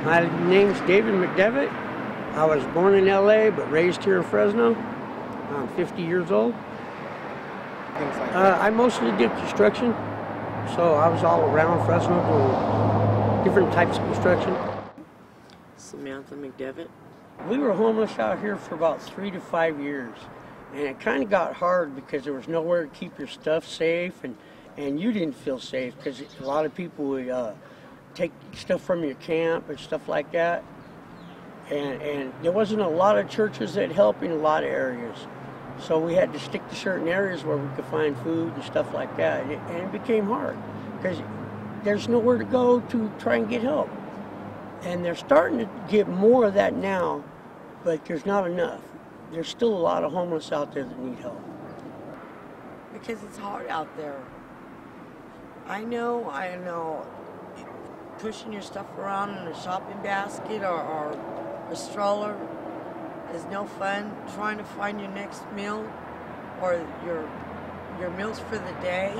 My name's David McDevitt. I was born in LA but raised here in Fresno. I'm 50 years old. I mostly did construction, so I was all around Fresno doing different types of construction. Samantha McDevitt. We were homeless out here for about 3 to 5 years, and it kind of got hard because there was nowhere to keep your stuff safe, and you didn't feel safe because a lot of people would take stuff from your camp and stuff like that, and there wasn't a lot of churches that helped in a lot of areas, so we had to stick to certain areas where we could find food and stuff like that, and it became hard because there's nowhere to go to try and get help. And they're starting to get more of that now, but there's not enough. There's still a lot of homeless out there that need help. Because it's hard out there. I know, pushing your stuff around in a shopping basket or a stroller is no fun. Trying to find your next meal or your meals for the day,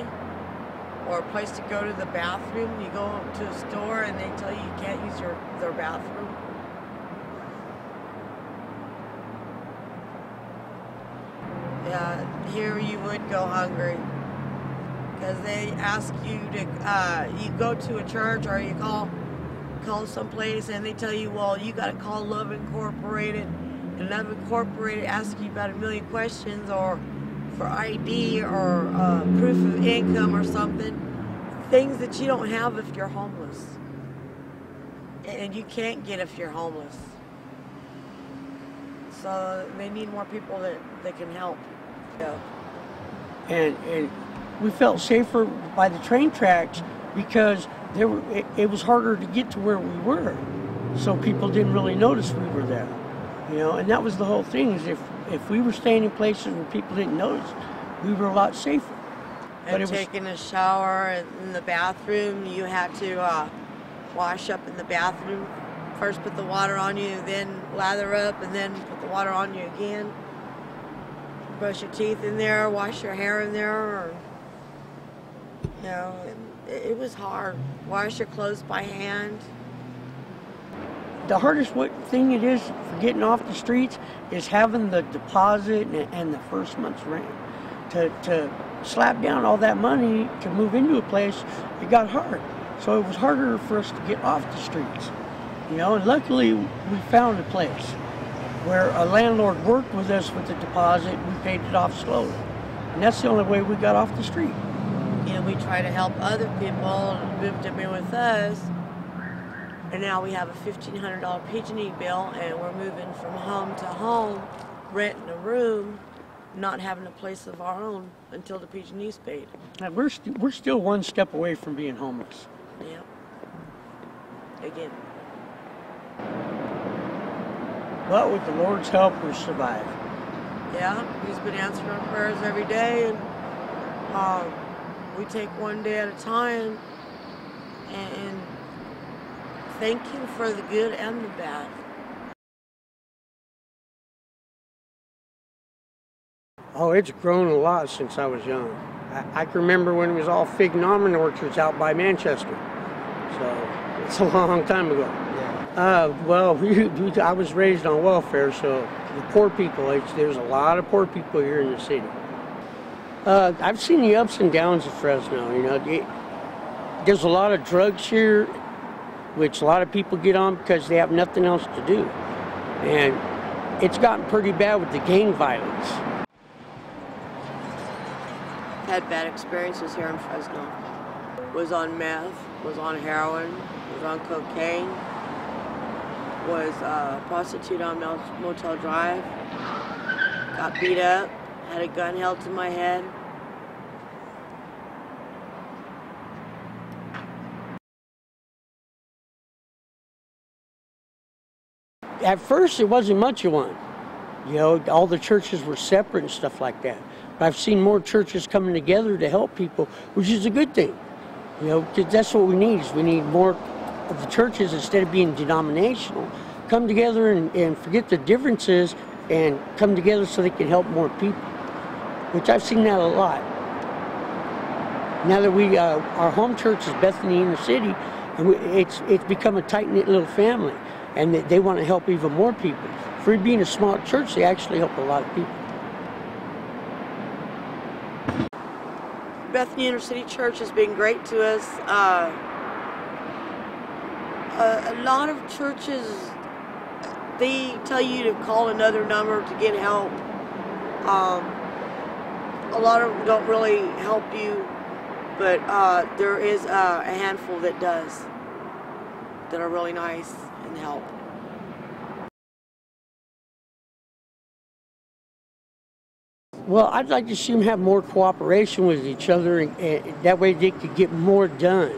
or a place to go to the bathroom. You go to a store and they tell you can't use their bathroom. Here you would go hungry because they ask you to, you go to a church or you call someplace and they tell you, well, you got to call Love Incorporated, and Love Incorporated asks you about 1 million questions, or for ID or proof of income or something, things that you don't have if you're homeless, and you can't get if you're homeless. So they need more people that can help. Yeah. And we felt safer by the train tracks because it was harder to get to where we were, so people didn't really notice we were there. And that was the whole thing, is if we were staying in places where people didn't notice, we were a lot safer. And taking a shower in the bathroom, you had to wash up in the bathroom. First put the water on you, then lather up, and then put the water on you again. Brush your teeth in there, wash your hair in there. It was hard. Wash your clothes by hand. The hardest thing it is for getting off the streets is having the deposit and the first month's rent. To slap down all that money to move into a place, it got hard. So it was harder for us to get off the streets. And luckily we found a place where a landlord worked with us with the deposit. We paid it off slowly. And that's the only way we got off the street. We try to help other people move to be with us. And now we have a $1,500 PG&E bill, and we're moving from home to home, renting a room, not having a place of our own until the PG&E's paid. And we're still one step away from being homeless. Yeah. Again. But with the Lord's help, we survive. Yeah, He's been answering our prayers every day, and we take one day at a time and thank Him for the good and the bad. Oh, it's grown a lot since I was young. I can remember when it was all fig and almond orchards out by Manchester. So it's a long time ago. Yeah. I was raised on welfare, so the poor people, there's a lot of poor people here in the city. I've seen the ups and downs of Fresno. There's a lot of drugs here, which a lot of people get on because they have nothing else to do. And it's gotten pretty bad with the gang violence. Had bad experiences here in Fresno. Was on meth, was on heroin, was on cocaine, was a prostitute on Motel Drive, got beat up, had a gun held to my head. At first, it wasn't much of one. All the churches were separate and stuff like that. But I've seen more churches coming together to help people, which is a good thing. Because that's what we need. We need more of the churches, instead of being denominational, come together and forget the differences and come together so they can help more people, which I've seen that a lot. Now that our home church is Bethany in the city, And it's become a tight-knit little family, and they want to help even more people. For being a small church, they actually help a lot of people. Bethany Inner City Church has been great to us. A lot of churches, they tell you to call another number to get help. A lot of them don't really help you, but there is a handful that does, that are really nice and help. Well, I'd like to see them have more cooperation with each other, and that way they could get more done.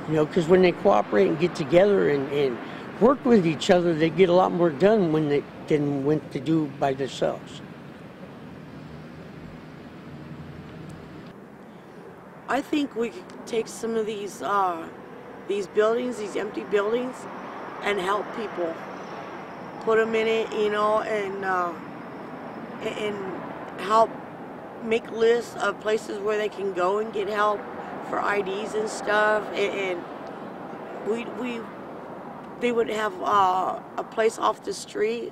You know, because when they cooperate and get together and work with each other, they get a lot more done than when they do by themselves. I think we could take some of these buildings, these empty buildings, and help people. Put them in it, you know, and help make lists of places where they can go and get help for IDs and stuff, and they would have a place off the street,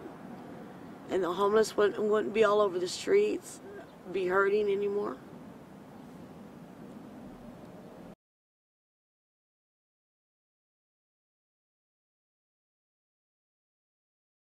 and the homeless wouldn't be all over the streets, be hurting anymore.